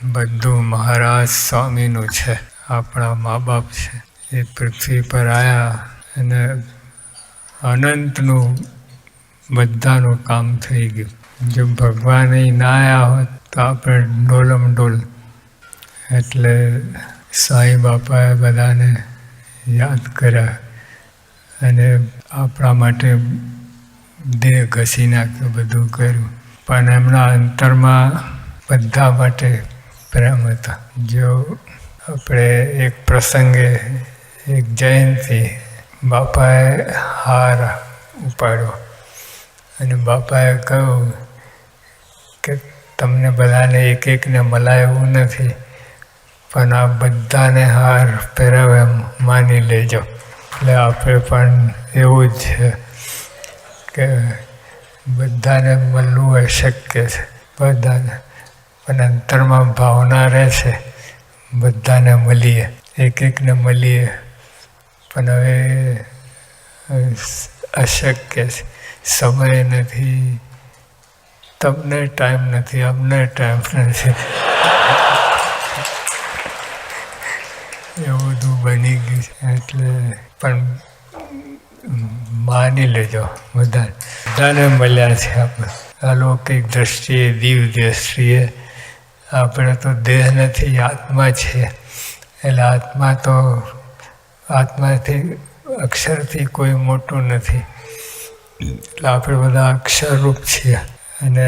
બધું મહારાજ સ્વામીનું છે, આપણા મા બાપ છે. એ પૃથ્વી પર આવ્યા અને અનંતનું બધાનું કામ થઈ ગયું. જો ભગવાન ના આવ્યા હોત તો આપણે ડોલમ ડોલ. એટલે સાંઈ બાપાએ બધાને યાદ કર્યા અને આપણા માટે દેહ ઘસી નાખ્યો, બધું કર્યું. પણ એમના અંતરમાં બધા માટે પ્રેમ હતા. જો આપણે એક પ્રસંગે, એક જયંતિ, બાપાએ હાર ઉપાડ્યો અને બાપાએ કહ્યું કે તમને બધાને એક એકને મલાય એવું નથી, પણ આ બધાને હાર પહેરાવે એમ માની લેજો. એટલે આપણે પણ એવું જ છે કે બધાને મળવું એ શક્ય છે, બધાને. પણ અંતરમાં ભાવના રહે છે બધાને મળીએ, એક એકને મળીએ. પણ હવે અશક્ય છે, સમય નથી, તમને ટાઈમ નથી, અમને ટાઈમ નથી. એવું બધું બની ગયું છે. એટલે પણ માની લેજો, બધાને મળ્યા છે આપણે અલૌકિક દ્રષ્ટિએ, દિવ્ય દ્રષ્ટિએ. આપણે તો દેહ નથી, આત્મા છે. એટલે આત્માથી અક્ષરથી કોઈ મોટું નથી. એટલે આપણે બધા અક્ષરરૂપ છીએ અને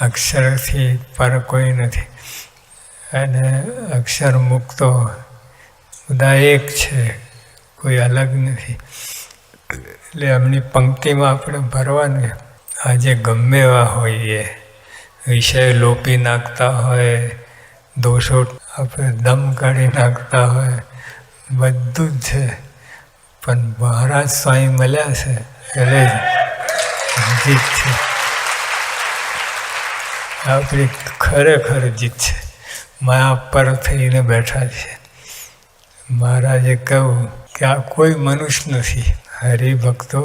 અક્ષરથી પર કોઈ નથી. અને અક્ષર મુક્તો બધા એક છે, કોઈ અલગ નથી. એટલે એમની પંક્તિમાં આપણે ભરવાનું. આજે ગમે એવા હોઈએ, વિષય લોપી નાખતા હોય, દોષો આપણે દમ કાઢી નાખતા હોય, બધું જ છે. પણ મહારાજ સ્વામી મળ્યા છે એટલે જીત છે, આપણી ખરેખર જીત છે. માયા પર થઈને બેઠા છે. મહારાજે કહ્યું કે આ કોઈ મનુષ્ય નથી, હરિભક્તો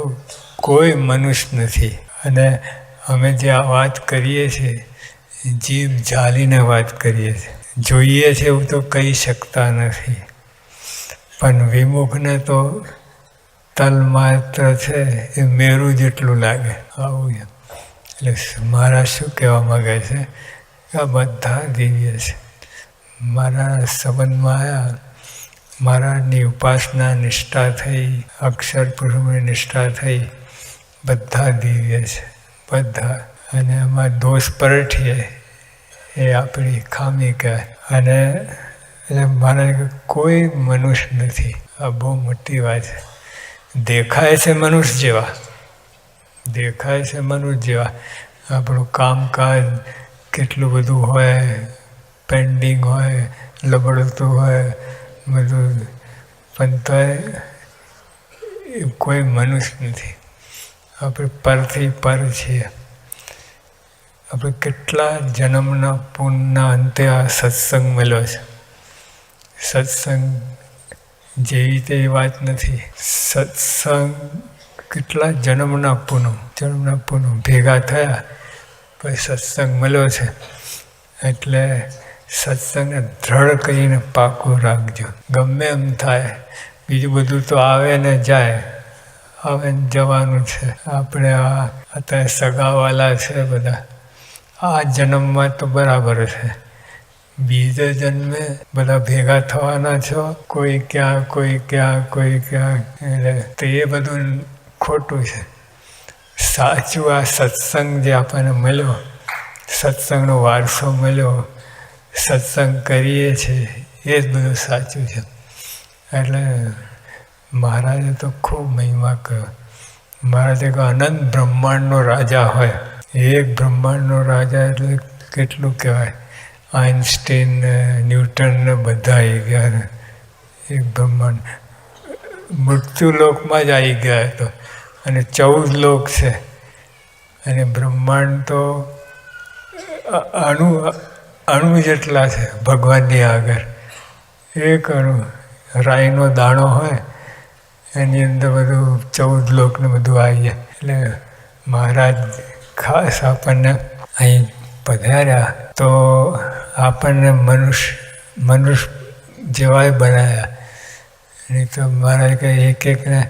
કોઈ મનુષ્ય નથી. અને અમે જે આ વાત કરીએ છીએ, જીભ ઝાલીને વાત કરીએ છીએ. જોઈએ છે એવું તો કહી શકતા નથી, પણ વિમુખને તો તલ માત્ર છે એ મેરું જેટલું લાગે. આવું એમ. એટલે મારા શું કહેવા માગે છે કે આ બધા દિવ્ય છે. મારા સંબંધમાં આવ્યા, મહારાજની ઉપાસના નિષ્ઠા થઈ, અક્ષર પુરુષની નિષ્ઠા થઈ, બધા દિવ્ય છે, બધા. અને એમાં દોષ પરઠીએ એ આપણી ખામી કહેવાય. અને એટલે મહારાજ કોઈ મનુષ્ય નથી. આ બહુ મોટી વાત છે. દેખાય છે મનુષ્ય જેવા, દેખાય છે મનુષ્ય જેવા. આપણું કામકાજ કેટલું બધું હોય, પેન્ડિંગ હોય, લબડતું હોય બધું, પણ તોય કોઈ મનુષ્ય નથી. આપણે પરથી પર છીએ. આપણે કેટલા જન્મના પુણ્યના અંતે આ સત્સંગ મળ્યો છે. સત્સંગ જેવી તેવી વાત નથી. સત્સંગ કેટલા જન્મના પુનઃ ભેગા થયા પછી સત્સંગ મળ્યો છે. એટલે સત્સંગને દ્રઢ કરીને પાકું રાખજો. ગમે એમ થાય, બીજું બધું તો આવે ને જાય, આવે ને જવાનું છે. આપણે આ અત્યારે સગાવાલા છે બધા, આ જન્મમાં તો બરાબર છે, બીજે જન્મે બધા ભેગા થવાના છો, કોઈ ક્યાં કોઈ ક્યાં કોઈ ક્યાં. એટલે એ બધું ખોટું છે. સાચું આ સત્સંગ જે આપણને મળ્યો, સત્સંગનો વારસો મળ્યો, સત્સંગ કરીએ છીએ, એ જ બધું સાચું છે. એટલે મહારાજે તો ખૂબ મહિમા કર્યો. મહારાજે કહ્યું અનંત બ્રહ્માંડનો રાજા હોય. એક બ્રહ્માંડનો રાજા એટલે કેટલું કહેવાય. આઇન્સ્ટીન ને ન્યૂટન ને બધા આવી ગયા ને એક બ્રહ્માંડ. મૃત્યુલોકમાં જ આવી ગયા તો, અને 14 લોક છે. અને બ્રહ્માંડ તો અણુ જેટલા છે ભગવાનની આગળ. એક અણુ, રાઈનો દાણો હોય એની અંદર બધું 14 લોકને બધું આવી જાય. એટલે મહારાજ ખાસ આપણને અહીં પધાર્યા તો આપણને મનુષ્ય જેવાય બનાવ્યા. નહીં તો મહારાજ કહે એકને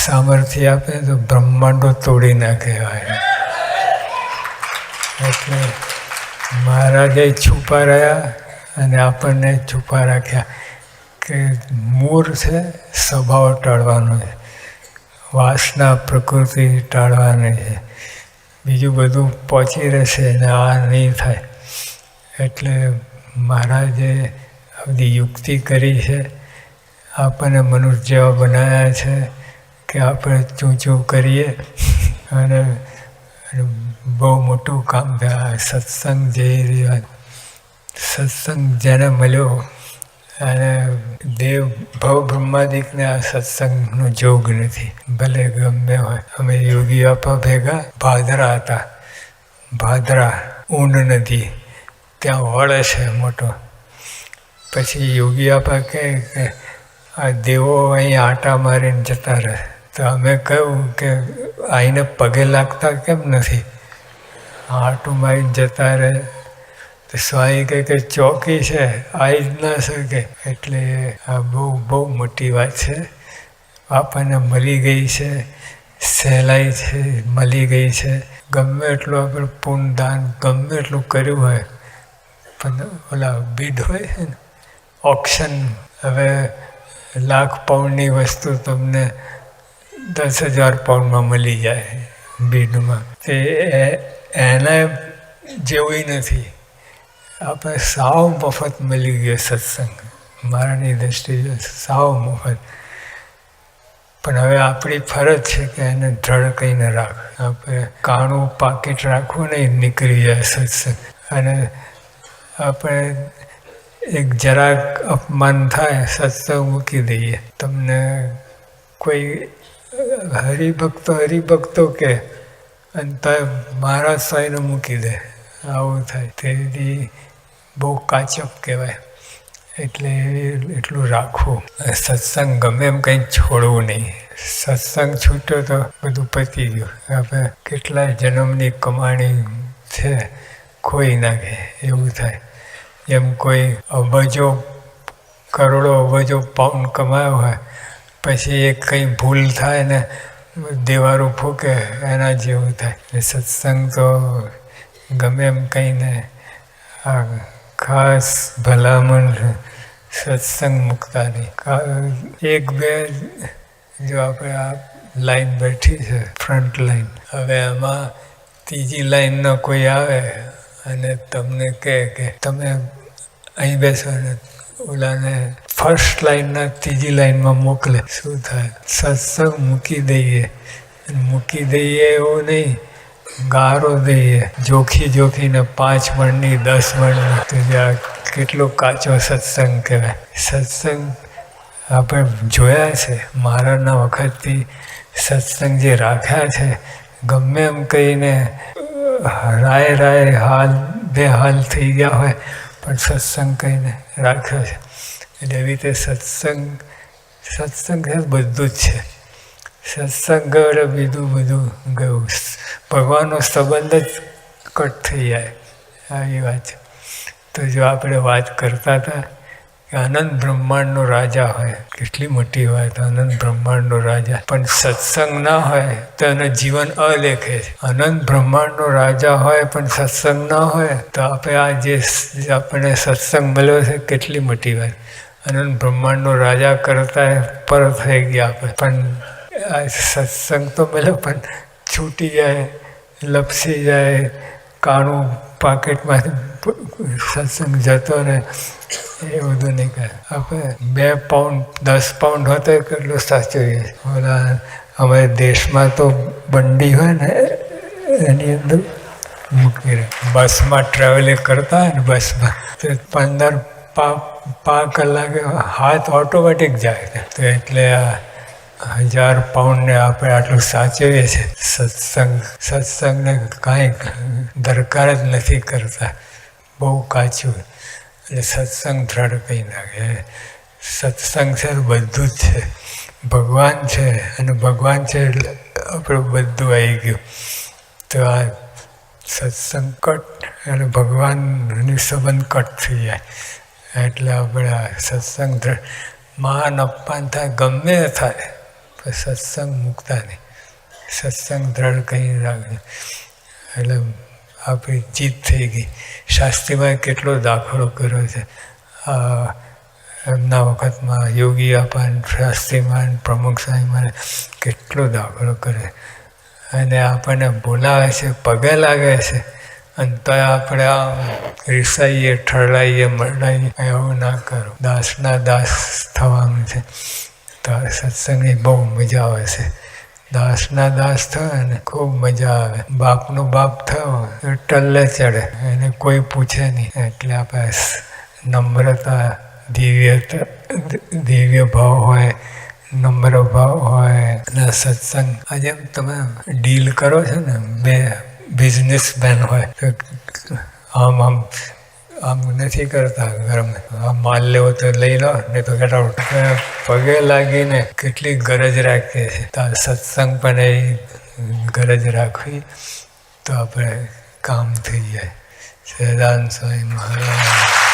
સામર્થ્ય આપે તો બ્રહ્માંડો તોડી નાખે. એટલે મહારાજે છુપા રહ્યા અને આપણને છુપા રાખ્યા કે મૂળ છે સ્વભાવ ટાળવાનો છે, વાસના પ્રકૃતિ ટાળવાની છે, બીજું બધું પહોંચી રહેશે અને આ નહીં થાય. એટલે મહારાજે આ બધી યુક્તિ કરી છે, આપણને મનુષ્ય જેવા બનાવ્યા છે કે આપણે ચૂં કરીએ અને બહુ મોટું કામ થાય. સત્સંગ જે રહ્યા, સત્સંગ જેને મળ્યો અને દેવ ભવ બ્રહ્માદિકને આ સત્સંગનો જોગ નથી, ભલે ગમે હોય. અમે યોગી આપા ભેગા ભાદરા હતા. ભાદરા ઊંડ નદી, ત્યાં વળ છે મોટો. પછી યોગી આપા કહે કે આ દેવો અહીં આટા મારીને જતા રહે. તો અમે કહ્યું કે આઈને પગે લાગતા કેમ નથી? આટું મારીને જતા રહે. તો સ્વામી કહે કે ચોકી છે, આવી જ ના શકે. એટલે આ બહુ મોટી વાત છે. આપણને મળી ગઈ છે, સહેલાઈ છે, મળી ગઈ છે. ગમે એટલું આપણે પુણ્યદાન ગમે એટલું કર્યું હોય, પણ ઓલા બીડ હોય છે ને, ઓક્શન, હવે £1,00,000 વસ્તુ તમને 10,000 પાઉન્ડમાં મળી જાય બીડમાં. તે એના જેવું નથી. આપણે સાવ મફત મળી ગયો સત્સંગ, મારાની દ્રષ્ટિએ સાવ મફત. પણ હવે આપણી ફરજ છે કે એને દ્રઢ કહીને રાખ. આપણે કાણું પાકીટ રાખવું નહીં, નીકળી જાય સત્સંગ. અને આપણે એક જરાક અપમાન થાય, સત્સંગ મૂકી દઈએ. તમને કોઈ હરિભક્તો કે અને તો મહારાજ સ્વામીને મૂકી દે, આવું થાય. તેથી બહુ કાચપ કહેવાય. એટલે એટલું રાખવું. સત્સંગ ગમે એમ કંઈ છોડવું નહીં. સત્સંગ છૂટ્યો તો બધું પતી ગયું. આપણે કેટલાય જન્મની કમાણી છે ખોઈ નાખે એવું થાય. એમ કોઈ અબજો કરોડો અબજો પાઉન્ડ કમાયો હોય, પછી એક કંઈ ભૂલ થાય ને દેવારું ફૂકે, એના જેવું થાય. સત્સંગ તો ગમે એમ કહીને આ ખાસ ભલામણ સત્સંગ મૂકતા નહીં. એક બે જો આપણે આ લાઈન બેઠી છે, ફ્રન્ટ લાઈન, હવે એમાં ત્રીજી લાઈનનો કોઈ આવે અને તમને કહે કે તમે અહીં બેસો ને ઓલાને ફર્સ્ટ લાઈનના ત્રીજી લાઈનમાં મોકલે, શું થાય? સત્સંગ મૂકી દઈએ. મૂકી દઈએ એવું નહીં, ગારો દઈએ, જોખીને 5 મણની 10 મણની. તો આ કેટલો કાચો સત્સંગ કહેવાય. સત્સંગ આપણે જોયા છે, મારાના વખતથી સત્સંગ જે રાખ્યા છે, ગમે એમ કહીને રાય હાલ બે હાલ થઈ ગયા હોય પણ સત્સંગ કહીને રાખ્યો છે. એટલે એવી રીતે સત્સંગ છે, બધું જ છે. સત્સંગ ગયો એટલે બીજું બધું ગયું. ભગવાનનો સંબંધ જ કટ થઈ જાય, આવી વાત છે. તો જો આપણે વાત કરતા હતા કે અનંત બ્રહ્માંડનો રાજા હોય, કેટલી મોટી વાત, અનંત બ્રહ્માંડનો રાજા, પણ સત્સંગ ના હોય તો એનું જીવન અલેખે છે. અનંત બ્રહ્માંડનો રાજા હોય પણ સત્સંગ ના હોય તો આપણે આ જે આપણને સત્સંગ મળ્યો છે કેટલી મોટી વાત. અનંત બ્રહ્માંડનો રાજા કરતા પર થઈ ગયા આપણે, પણ આ સત્સંગ તો મળ્યો પણ છૂટી જાય, લપસી જાય, કાણું પાકેટમાંથી સત્સંગ જતો રહે, એ બધું નહીં કરે. આપણે 2 પાઉન્ડ 10 પાઉન્ડ હોતો કેટલું સાચવીએ. ઓલા અમારે દેશમાં તો બંડી હોય ને એની અંદર મૂકી રહે. બસમાં ટ્રાવેલિંગ કરતા હોય ને, બસમાં તો 15 કલાકે હાથ ઓટોમેટિક જાય. તો એટલે આ 1000 પાઉન્ડને આપણે આટલું સાચવીએ છીએ. સત્સંગને કાંઈ દરકાર જ નથી કરતા, બહુ કાચું. એટલે સત્સંગ દ્રઢ કહી નાખે. સત્સંગ છે બધું જ છે, ભગવાન છે, અને ભગવાન છે એટલે આપણું બધું આવી ગયું. તો આ સત્સંગ કટ અને ભગવાનની સંબંધ કટ થઈ જાય. એટલે આપણે સત્સંગ માન અપમાન થાય, ગમે થાય, પણ સત્સંગ મૂકતા નહીં. સત્સંગ દ્રઢ કંઈ રાખે. એટલે આપણી જીત થઈ ગઈ. શાસ્ત્રીમાં કેટલો દાખલો કર્યો છે. એમના વખતમાં યોગી અપાન શાસ્ત્રીમાં પ્રમુખ સાહેબમાં કેટલો દાખલો કરે. અને આપણને બોલાવે છે, પગે લાગે છે, અને તો આપણે આમ રીસાઈએ, ઠરડાઈએ, મરડાઈએ. એવું ના કરો. દાસના દાસ થવાનું છે. તો સત્સંગની બહુ મજા આવે છે. દાસના દાસ થયો ને ખૂબ મજા આવે. બાપનો બાપ થયો તો ટલ્લે ચડે, એને કોઈ પૂછે નહીં. એટલે આપણે નમ્રતા, દિવ્ય ભાવ હોય, નમ્ર ભાવ હોય. અને સત્સંગ આજે તમે ડીલ કરો છો ને, બે બિઝનેસમેન હોય તો આમ નથી કરતા. ઘરમાં આ માલ લેવો તો લઈ લો, નહીં તો ઘટાડો. પગે લાગીને કેટલી ગરજ રાખીએ છીએ. તો સત્સંગ પણ એ ગરજ રાખવી તો આપણે કામ થઈ જાય. સહજાનંદ સ્વામી મહારાજ.